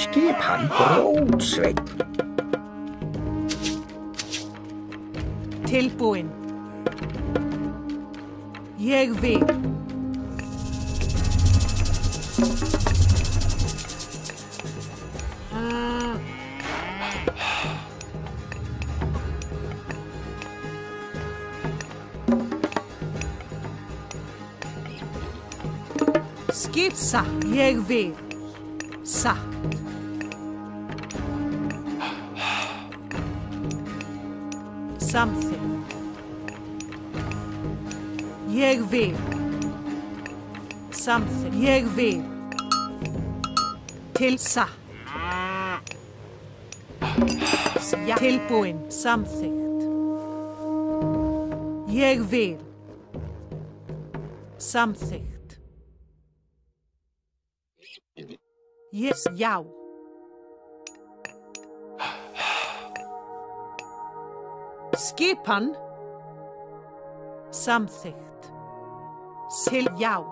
Skipan Rótsveinn. Tilbúin. Ég vil. Skip satt. Ég vil. Satt. Samþykkt. Ég vil. Samþykkt. Ég vil. Til satt. Ja. Tilbúin. Samþykkt. Ég vil. Samþykkt. Yes, já. Skipan. Samþykkt. Til já.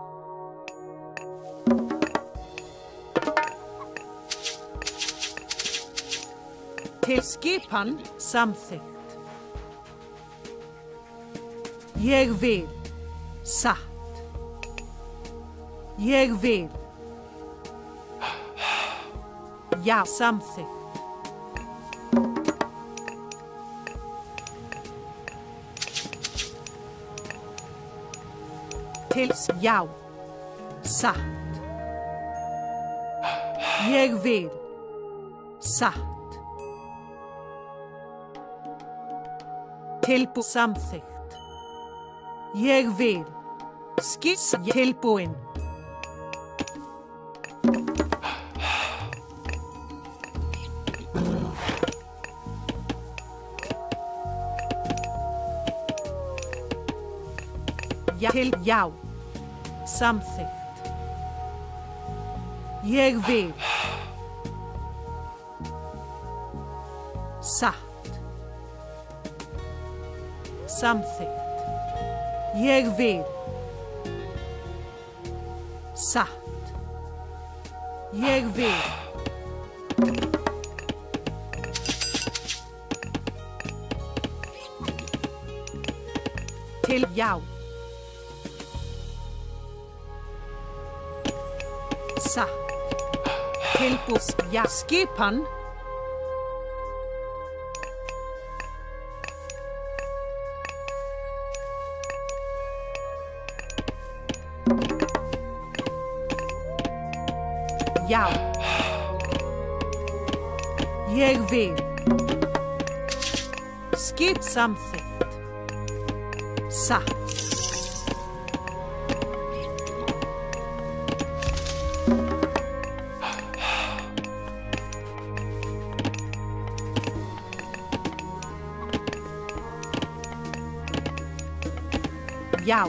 Til skipan. Samþykkt. Ég vil. Satt. Ég vil. Já, samþykkt. Til já. Satt. Ég vil. Satt. Tilbúin. Samþykkt. Ég vil. Skiss. Tilbúin. Ja. Til já. Samþykkt. Ég vil. Satt. Samþykkt. Ég vil. Satt. Ég vil. Til já. Satt. Tilbúin. Já. Skipan. Já. Ég vil. Skip. Samþykkt. Satt. Já.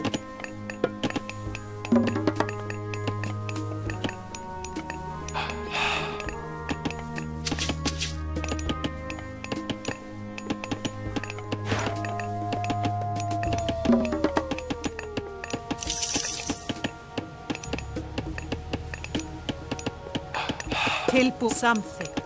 Tilbúin. Samþykkt.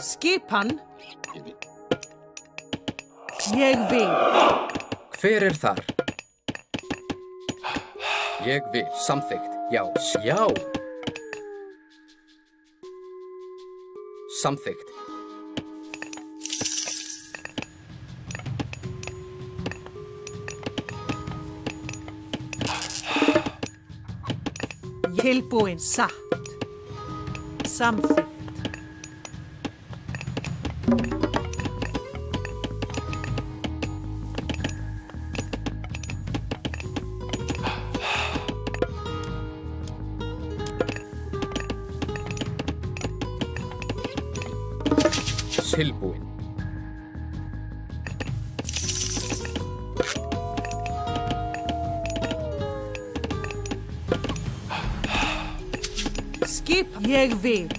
Skipan. Ég vil. Hver er þar? Ég vil. Samþykkt. Já. Já. Samþykkt. Tilbúin. Satt. Samþykkt. Tilbúin. skipan. Ég vil.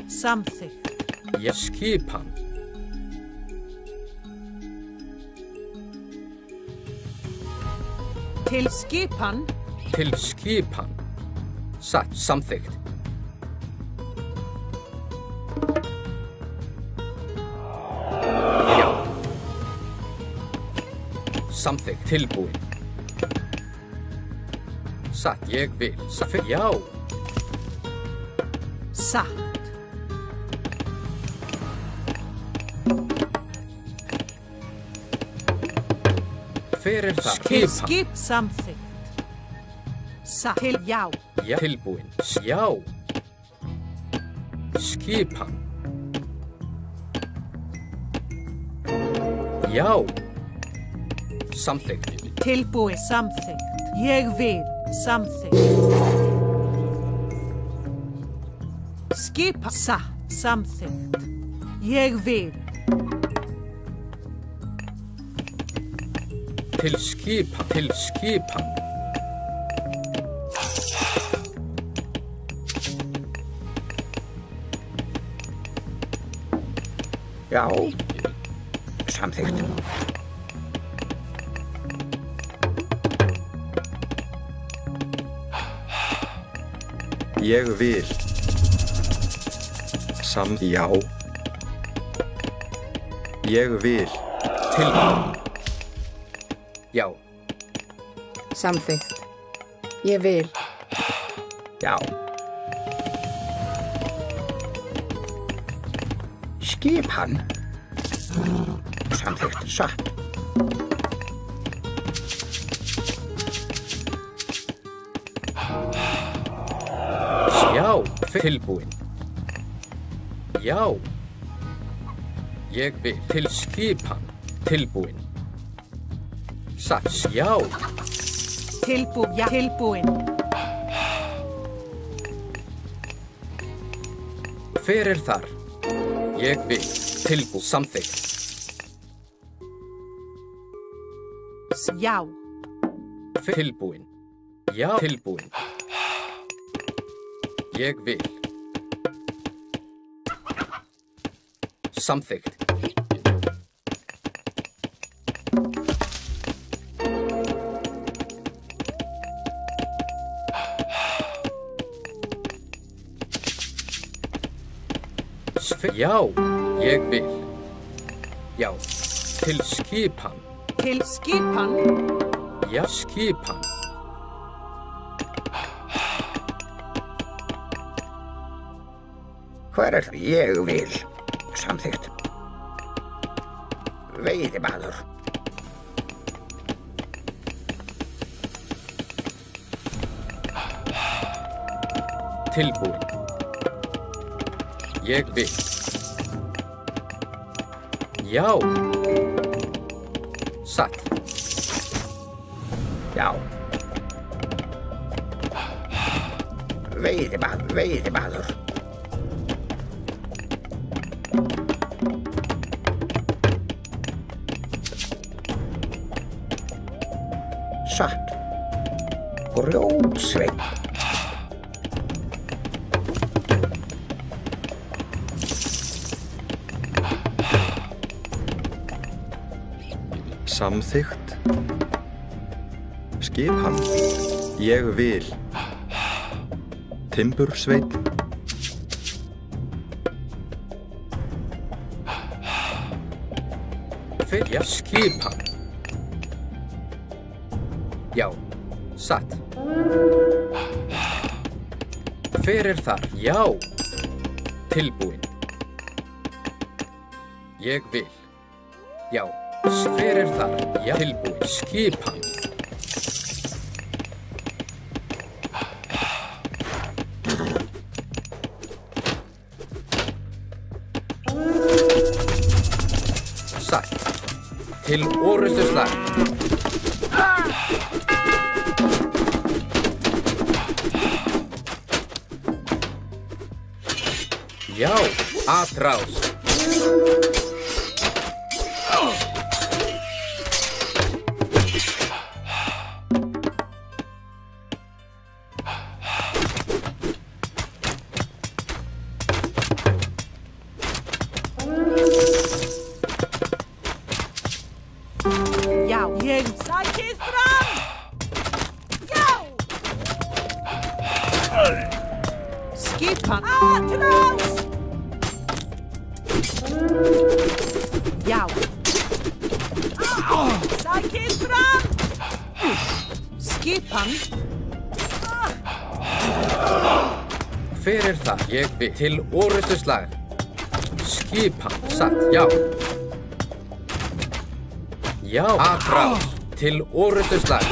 Samþykkt. Já, skipan. Til skipan. Til skipan. Satt, samþykkt. Já. Samþykkt, tilbúin. Satt, ég vil. Samþykkt, já. Satt. Hver er það? Til Skipan. skip. Samþykkt. Satt. Til já. Já, tilbúin. Já. Skipan. Já. Samþykkt. Tilbúið. Samþykkt. Ég vil. Samþykkt. Skipa. Satt. Samþykkt. Ég vil. Til skipan. Til skipan. Já. Samþykkt. Ég vil. Já. Ég vil. Tilbúin. Já. Samþykkt. Ég vil. Já. Skipan. Samþykkt. Satt. Já. Tilbúin. Já. Ég vil. Til skipan. Tilbúin. Satt. Já. Tilbúið. Já. Tilbúin. Hver er þar? Ég vil. Tilbúin. Samþykkt. Já. Tilbúin. Já. Tilbúin. Ég vil. Samþykkt. Já, ég vil. Já, til skipan. Til skipan. Já, skipan. Hver er það? Ég vil. Samþykkt. Veiðimaður. Tilbúin. Ég vil. Já. Satt. Já. Veiðimaður. Veiðimaður. Satt. Grjótsveinn. Samþykkt. Skipan. Ég vil. Timbursveinn. Já, skipan. Já, satt. Hver er þar? Já. Tilbúin. Ég vil. Já. Hver er þar? Já. Tilbúin. Skipan. Satt. Til orrustuslag. Já, atrás. Já, ég sækið fram! Já! Skipan Atrás! Já. Sækið fram! Skipan Hver það? Ég vil til orrustuslag. Skipan satt, já. Já, Atrás til orrustuslag.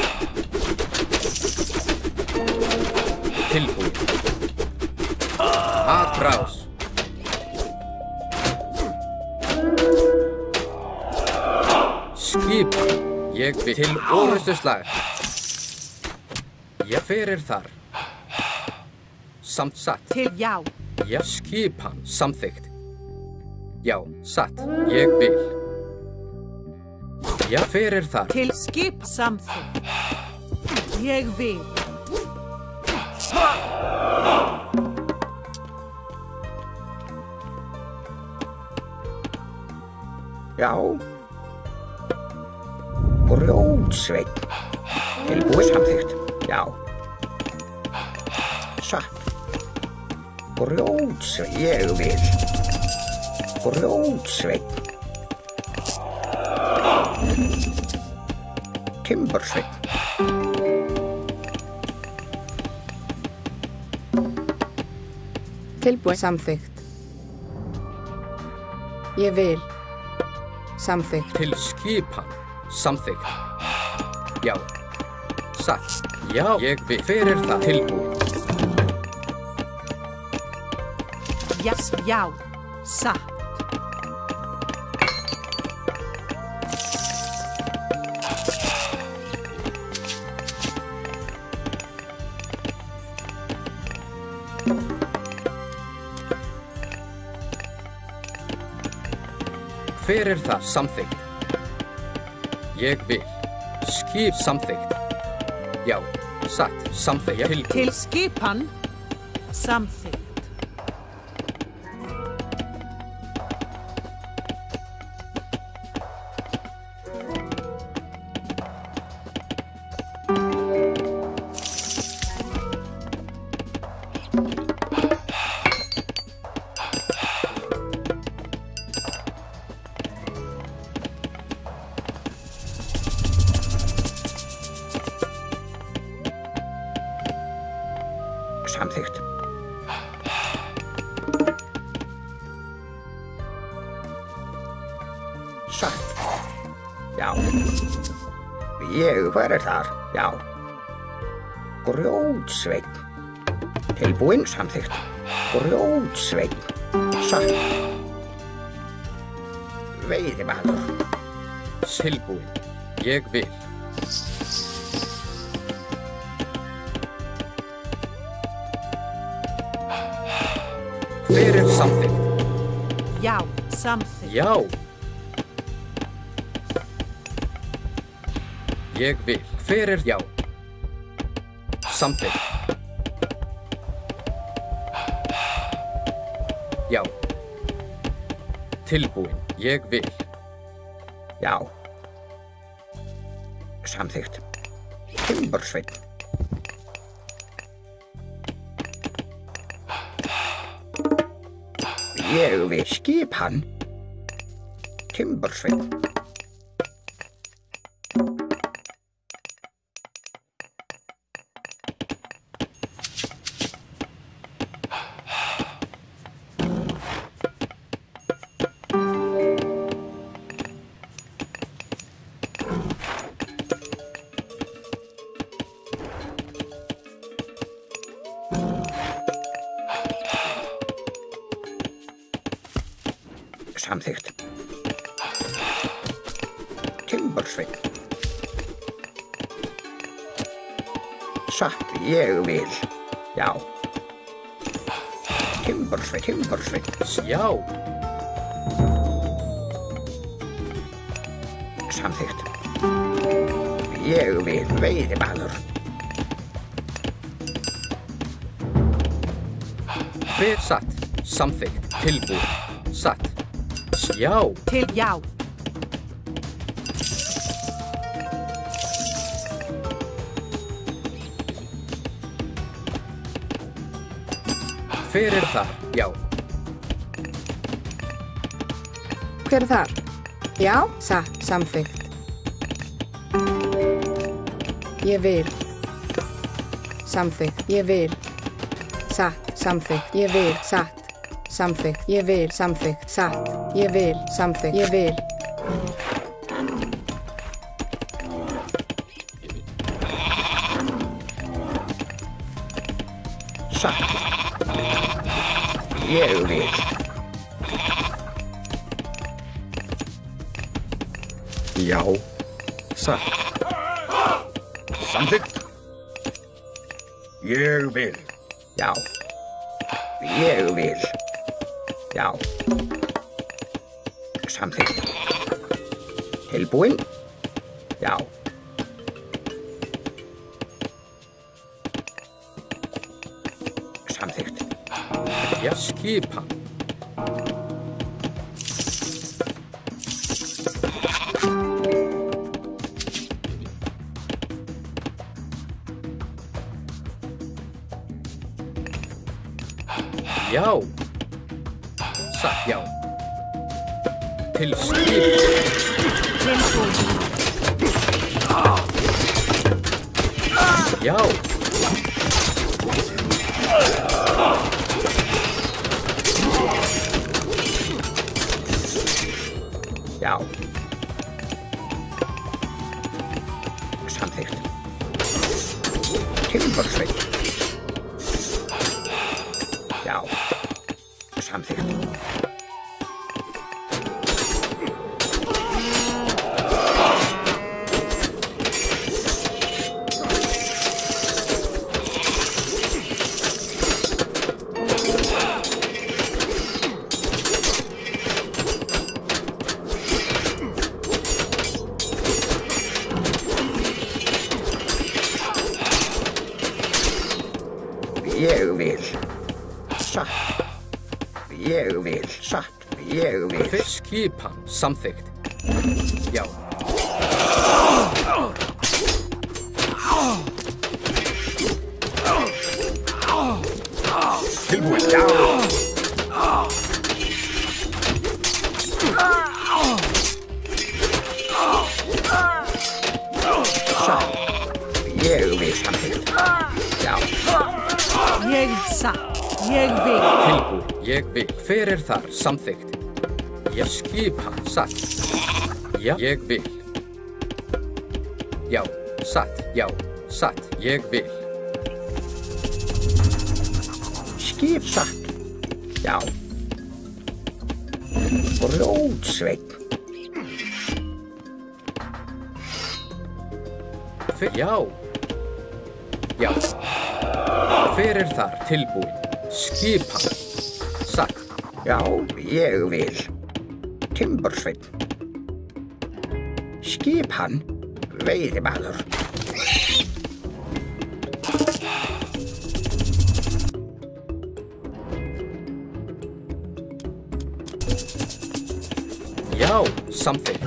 Tilbúið. Atrás. Skipan. Ég vil til orrustuslag. Já, hver þar? Samt satt. til já. Já, skipan samþykkt. Já, satt. Ég vil. Já, hver þar? Til skip samþykkt. Ég vil. Já. Brjótsveinn. Tilbúið samþykkt. Já. Satt. Brjótsveinn. Ég vil. Brjótsveinn. Timbursveinn. Tilbúið samþykkt. Ég vil. Samþykkt. Til skipan samþykkt. Já. Satt. Já, ég vil. Hver það? Tilbúið. Yes, já. Satt. Hver það? Samþykkt. Ég vil. Skip samþykkt. Já. Satt. Samþykkt. Tilbúið. Til skipan samþykkt. Samþykkt. Satt. Já. Ég hver þar? Já. Grjótsveinn. Tilbúinn samþykkt. Grjótsveinn. Satt. Veiðimaður. Tilbúið. Ég vil. Hver samþykkt? Já, samþykkt. Já. Ég vil. Hver já? Samþykkt. Já. Tilbúin. Ég vil. Já. Samþykkt. Timbursveinn. Ég vil skipan. Timbursveinn. Samþykkt. Timbursveinn. Satt, ég vil. Já. Timbursveinn, Timbursveinn. Já. Samþykkt. Ég vil veiðimaður. Hver satt? Samþykkt. Tilbúin. Satt. Já. Til já. Hver þar? Já. Hver þar? Já, samþykkt. Ég vil. Samþykkt. Ég vil. Samþykkt. Ég vil. Samþykkt. Ég vil. Samþykkt. Ég vil. Samþykkt. Ég vil. Ég vil. Já. Satt. Samþykkt. Ég vil. Já. Ég vil. Já. Samþykkt. Tilbúinn. Já. Samþykkt. Já, skipan. Já. Satt, já. Til skipan. Já. Já. Samþykkt. Timbursveit. Já. Samþykkt. Ég vil. Satt. Ég vil. Satt. Ég vil. Hver skipan? Samþykkt. Já. Tilbúinn. Já. Satt. Ég vil. Samþykkt. Já. Ég satt. Ég vil. Tilbúin. Ég vil. Hver þar? Samþykkt. Já, skipan. Satt. Já, ég vil. Já, satt. Já, satt. Ég vil. Skip satt. Já. Rótsveit. Já. Já. Hver þar? Tilbúin. Skipan. Satt. Já, ég vil. Timbursveit. Skipan. Veiðimaður. Já, samþykkt.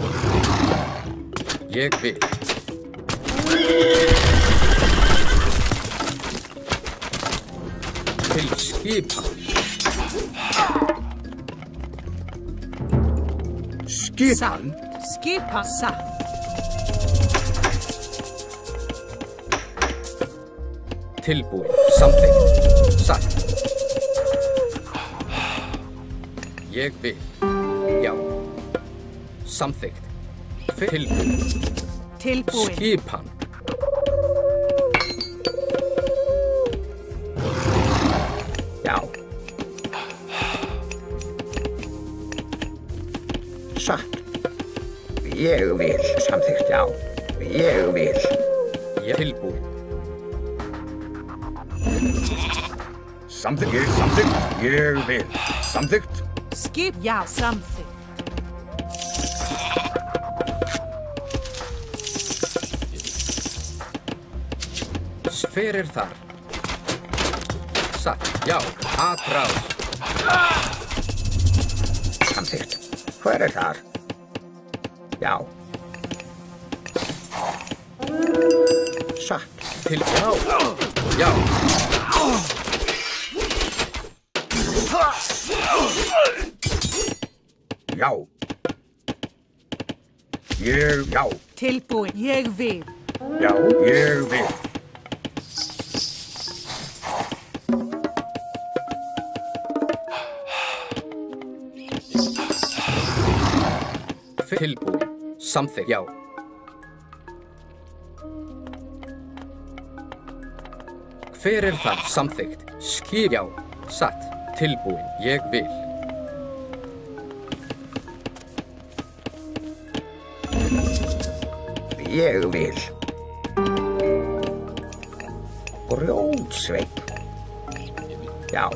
Ég vil. Til skipan. Skipan. Skipan satt. Tilbúin. Samþykkt. Satt. Ég vil. Já. Samþykkt. Tilbúin. Tilbúin. Skipan. Já. Satt. Ég vil. Samþykkt. Já. Ég vil. Ég tilbúin. Samþykkt. Ég samþykkt. Ég vil. Samþykkt. Skip. Já, samþykkt. Hver þar? Satt. Já. Atrás. Samþykkt. Hver þar? Já. Satt. Til. Já. Já. já. Já. Tilbúin. Ég vil. Já, ég vil. Tilbúin. Samþykkt. Já. Hver er það? Samþykkt. Skip. Já. Satt. Tilbúin. Ég vil. Ég vil. Grjótsveinn. Já,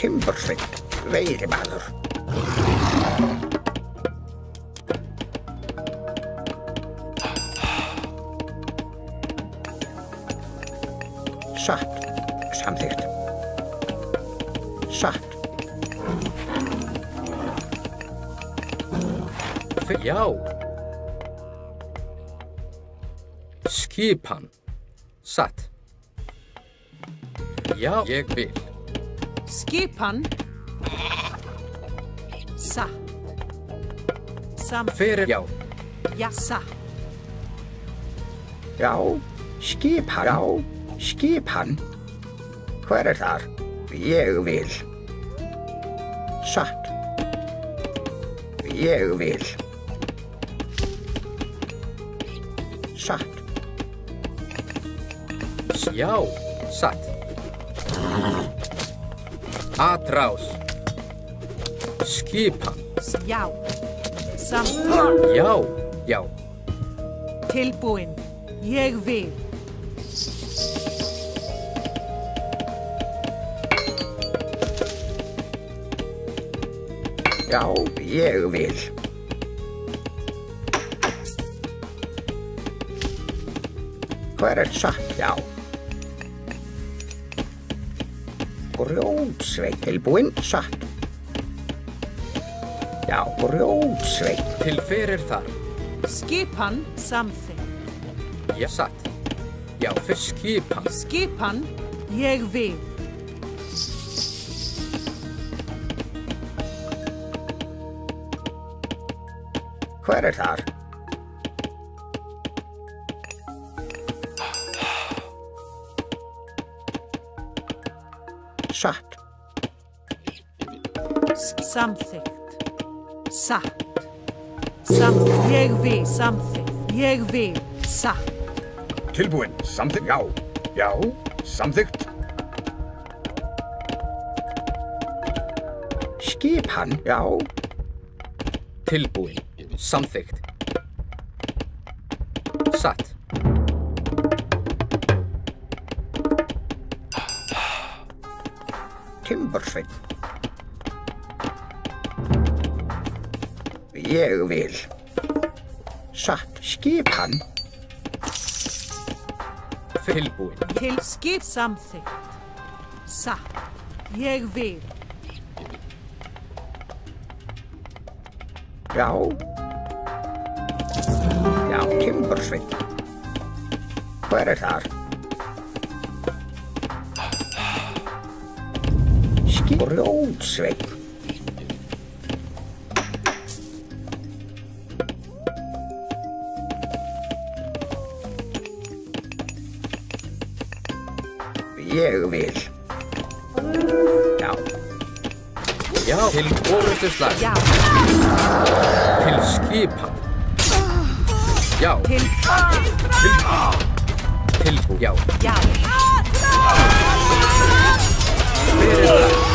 timbursveinn, veiðimaður. Satt, samþykkt. Satt. Já. Skipan. Satt. Já, ég vil. Skipan. Satt. Samþykkt. Hver er já? Já, satt. Já, skipan. Já, skipan. Hver er þar? Ég vil. Satt. Ég vil. Satt. Já, satt. Atrás. Skipan. Já. Samþykkt. Já, já. Tilbúin. Ég vil. Já, ég vil. Hver er satt? Já. Grjótsveinn. Tilbúin. Satt. Já, grjótsveinn. Til hver er þar? Skipan. Samþykkt. Já, satt. Já, fyrir skipan. Skipan. Ég vil. Hver er þar? Satt. Samþykkt. Satt. Samþykkt. Ég vil. Samþykkt. Ég vil. Satt. Tilbúin. Samþykkt. Já. Já. Samþykkt. Skipan. Já. Tilbúin. Samþykkt. Satt. Timbursveinn. Ég vil. Satt. Skipan. Tilbúin. Til skip. Samþykkt. Satt. Ég vil. Já. Já, timbursveinn. Hver er þar? Grjótsveinn. Ég vil. Já. Já, til orrustuslag. Já. Til skipan. Já. Tilbú. Já. Já. Hver er það?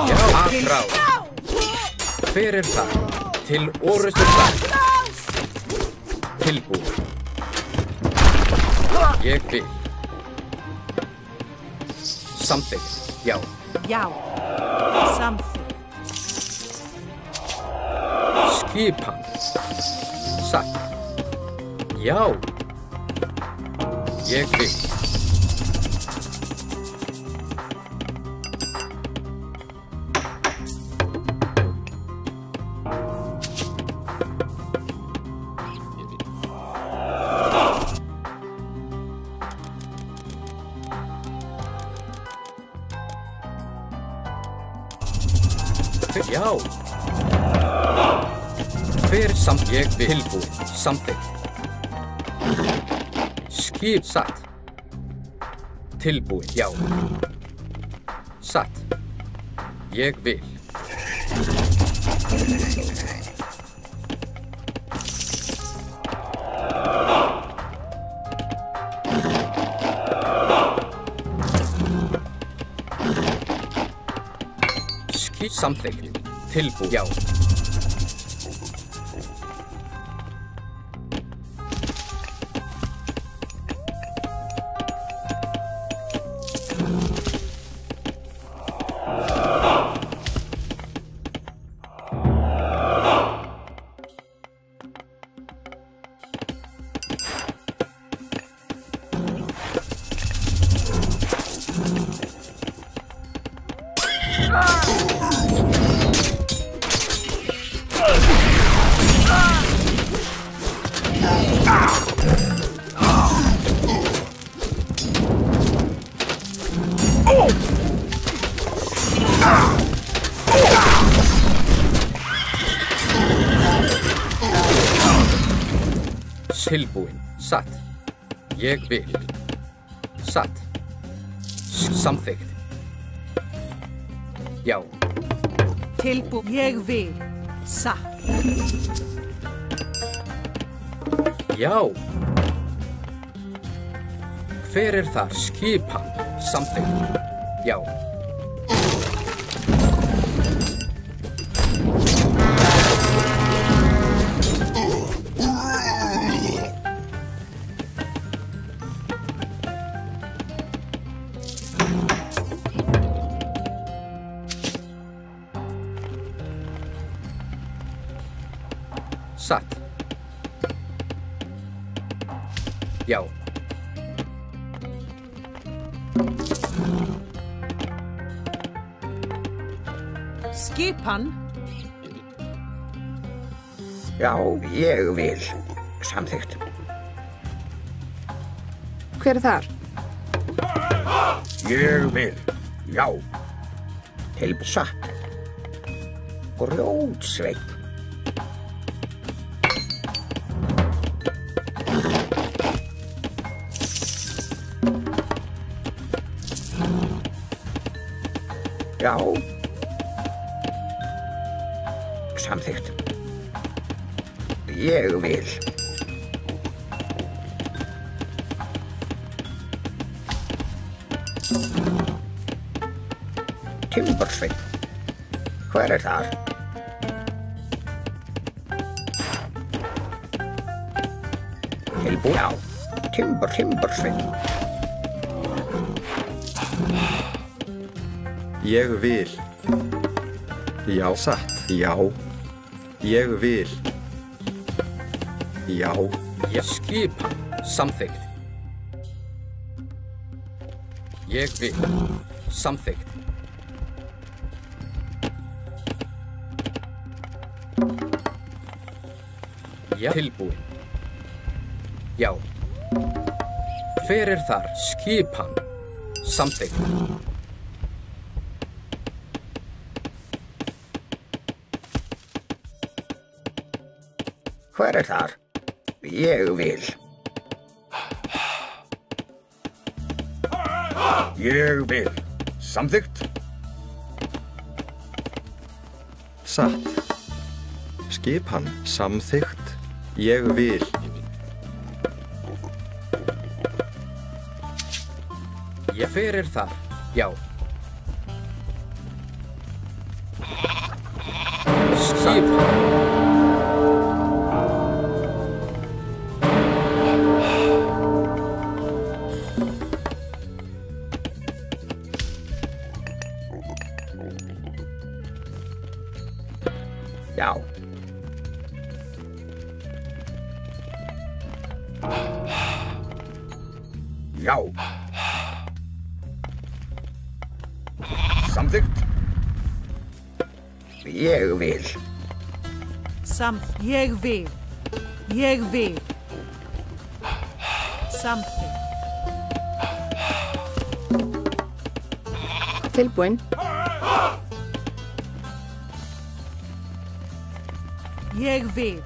Já, atrás. Hver er það? Til orrustuslag. Tilbú. Ég vil. Samþykkt. Já. Já. Samþykkt. Skipan. Satt. Já. Ég vil. Já. Hver samt ég vil tilbúin. Samþykkt. Skip satt. Tilbúin. Já. Satt. Ég vil. Skip samþykkt. Tilbúin. Já. Tilbúin. Satt. Ég vil. Satt. Samþykkt. Já. Tilbúin. Ég vil. Satt. Já. Hver þar? Skipan. Samþykkt. Já. Satt. Já. Skipan. Já, ég vil. Samþykkt. Hver þar? Ég vil. Já. Satt. Grjótsveinn. Já. Samþykkt. Ég vil. Timbursveinn. Hver þar? Tilbúin. Já. Timbursveinn. Ég vil. Já, satt. Já. Ég vil. Já. Ég skipan. Samþykkt. Ég vil. Samþykkt. Já. Tilbúin. Já. Hver þar? Skipan. Samþykkt. Hver þar? Ég vil. Ég vil. Samþykkt. Satt. Skipan. Samþykkt. Ég vil. Ég fyrir þar. Já. Skipan. Já. Já. Samþykkt. Ég vil. Ég vil. Ég vil. Samþykkt. Tilbúin. Ég vil.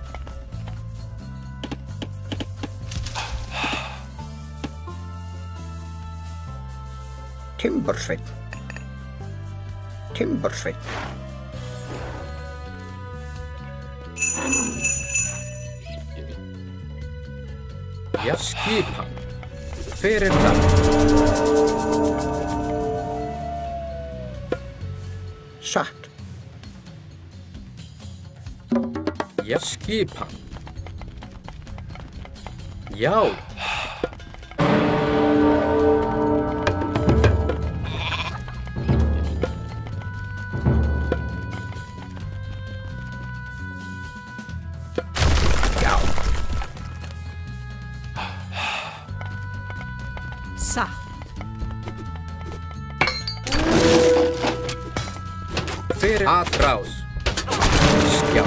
Timbursveinn. Timbursveinn. Já, skipan. Hver er það? Satt. Já, skipan. Já. Já. Satt. Hver er atrás? Skjá.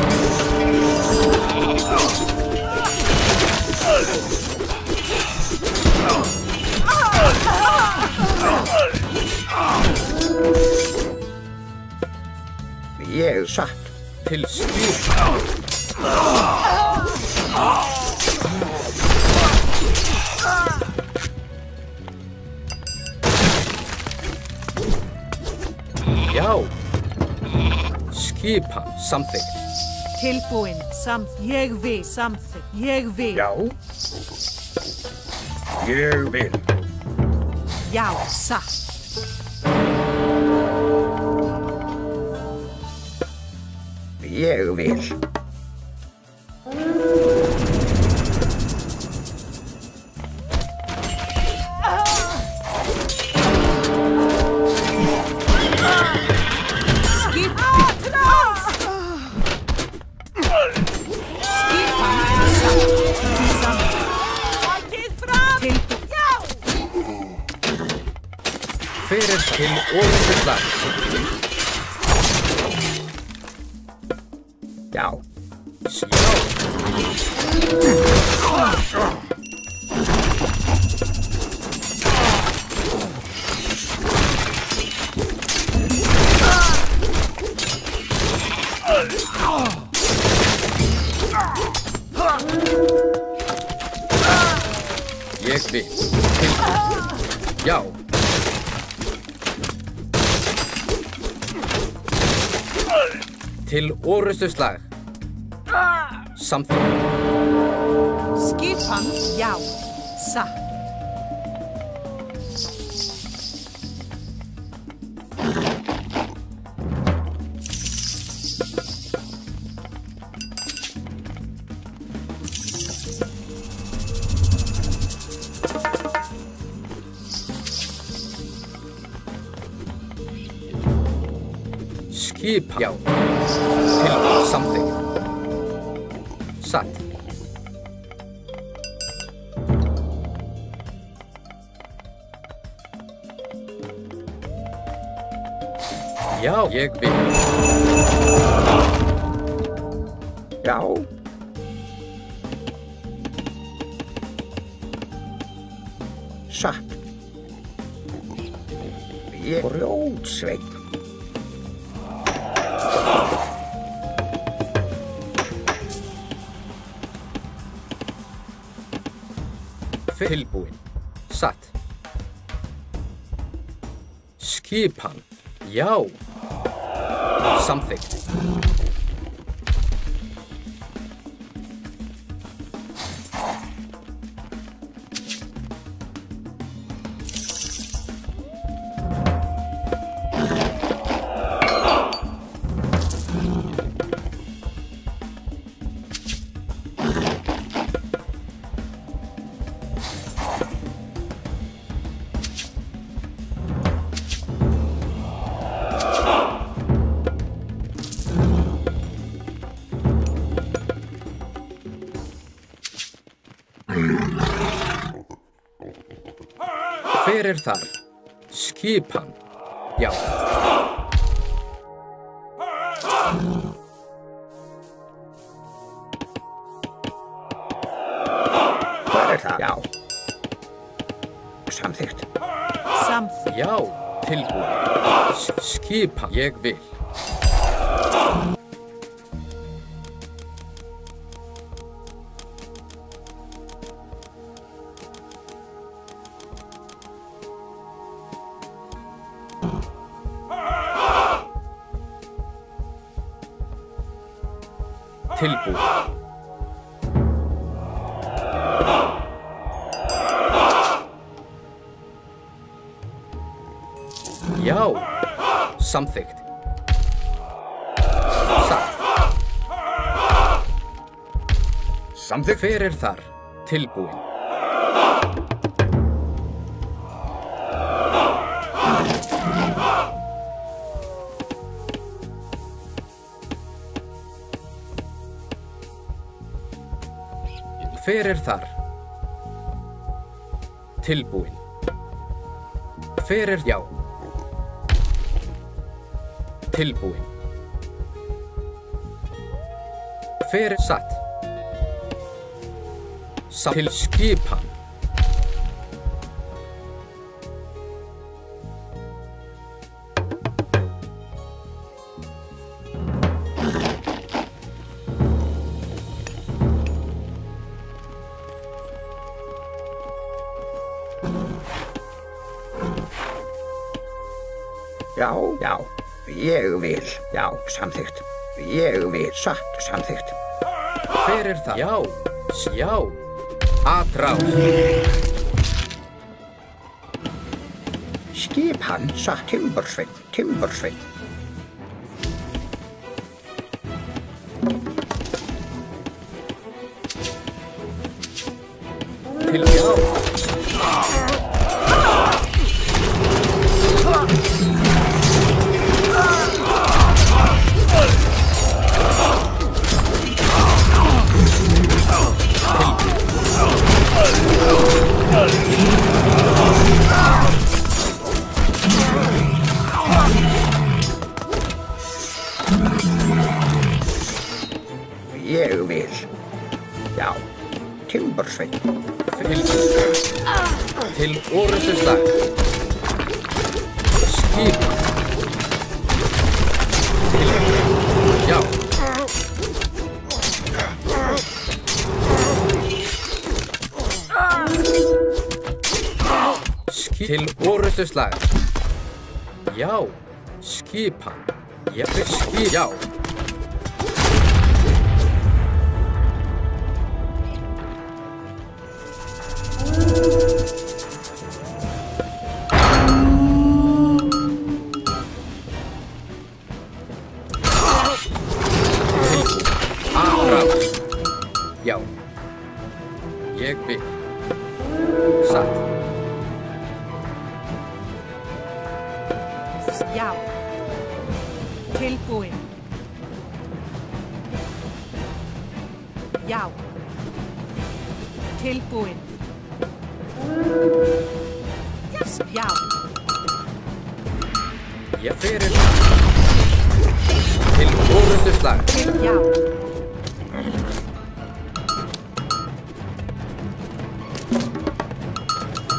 Ég satt. Til skipan. Já. Skipan. Samþykkt. Tilbúin. Ég vil. Samþykkt. Ég vil. Já. Ég vil. Já, satt. Ég vil. Hver er til orðuslag? Já. Ég vil. Já. Til orrustuslag. Samþykkt. Skipan. Já, satt. Skipan. Já. Til samþykkt. Satt. Já, ég vil. Já. Satt. Ég Grjótsveinn. Tilbúin. Satt. Skipan. Já. Samþykkt. Hver er þar? Skipan. Já. Hver er það? Já. Samþykkt. Samþykkt. Já. Tilbúin. Skipan. Ég vil. tilbúin. Já, samþykkt. Satt. Samþykkt. Hver er þar? Tilbúin. Hver er þar? Tilbúin. Hver er já? Tilbúin. Hver er satt? Til skipan. Já, já, ég vil. Já, samþykkt. Ég vil. Satt, samþykkt. Hver er það? Já, sjá. Atrás. Skipan, satt, timbursveinn, timbursveinn. Til já. Ég vil. Já, timbursveinn. Til orrustuslag. Skip. Til já. Til orrustuslag. Já, skipan. Já, skip, já. Já, ég vil. Satt. Já. Tilbúin. Já. Tilbúin. Já. Ég fyrir. Til orrustuslag. Já.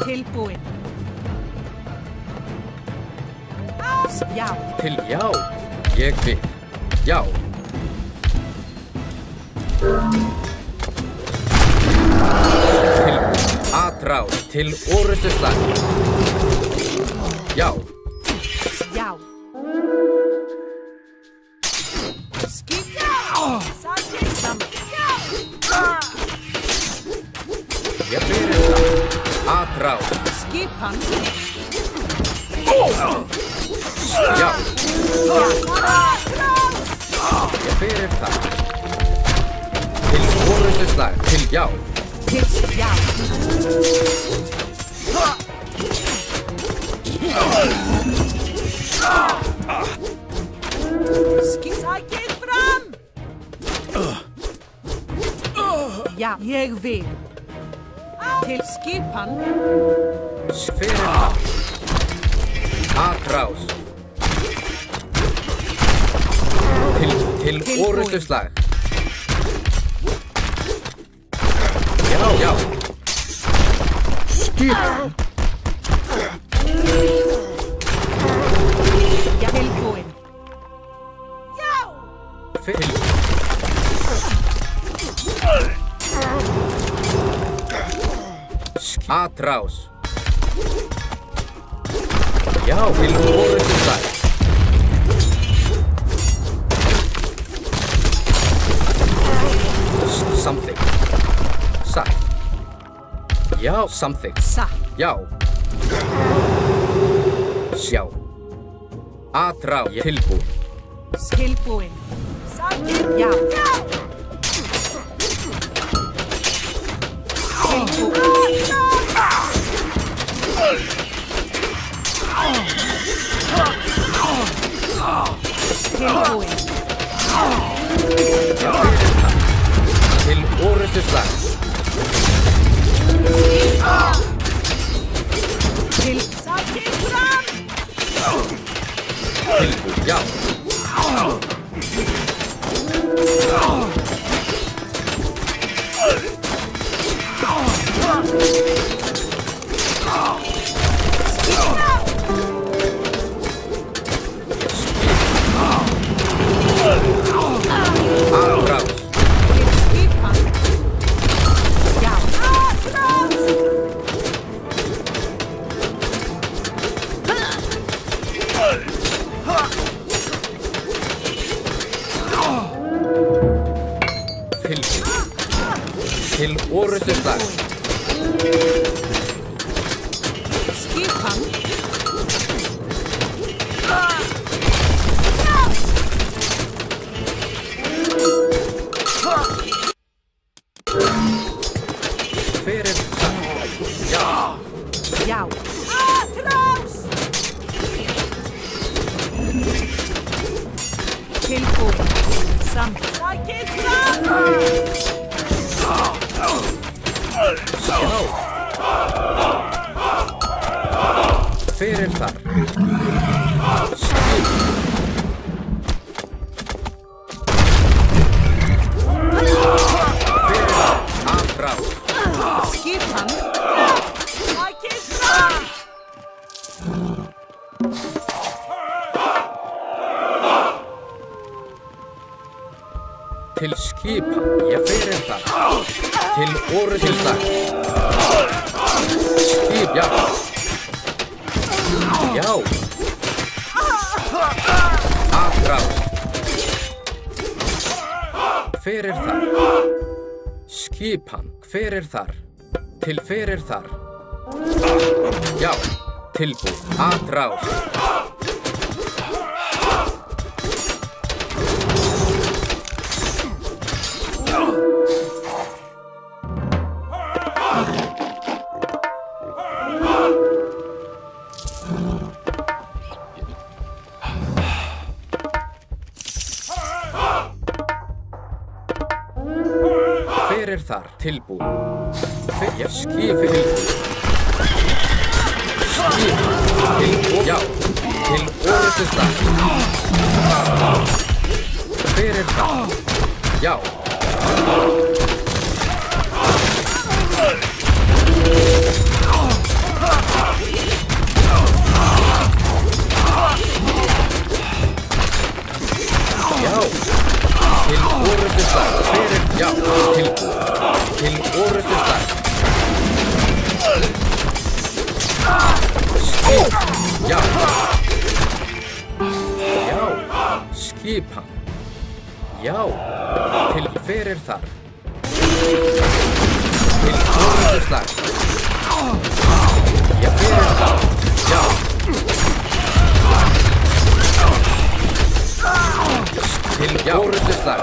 Tilbúin. Já. Til já. Ég vil. Já. Til atrás. Til orrustuslag. Já. Já. Skip. Sam. Ég fyrir það. Atrás. Skipan. Já. Ég fyrir það. Til orrustuslag. Til já. Til já. Skip. Sækið fram. Já, ég vil. Til skipan. Fyrir það. Atrás. Til orrustuslag. Já, já. Skipan. Já, tilbúin. Já. Fyrir. Atrás. Já, til orrustuslag. Satt. Já, samþykkt. Satt. Já. Sjá. Atrá. Tilbúin. Tilbúin. Já. Tilbúin. Til orrustuslag. Til fram. Tilbúin. Já. Atrás. Skipan. Já. Til orrustuslag. Skipan. Fyrir. Já. Já. Atrás. Tilbúin. Samt. Já. Fyrir þar. Skip. Fyrir atrás. Skipan. Til skipan. Ég fyrir þar. Til orrustuslag. Skip, já. Já. Atrás. Fyrir þar. Skipan. Fyrir þar. Til fyrir þar. Já. Tilbúin. Atrás. Fyrir þar. Tilbúin. Fyrir skip. Tilbúin. Skip. Tilbúin. Já. Til orrustuslag. Fyrir þar. Já. Já. Til orrustuslag. Fyrir. Já. Tilbúin. Til orrustuslag. Skip. Já. Já. Skipan. Já. Til fyrir þar. Til orrustuslag. Já, fyrir þar. Já. Til orrustuslag.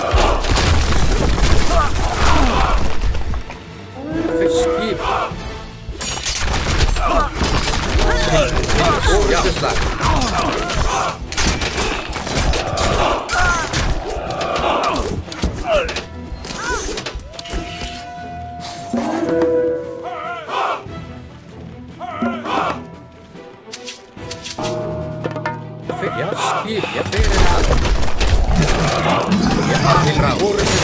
Fyrir skip. Til orrustuslag. Já, skip, ég fyrir það. Já, til orrustuslag.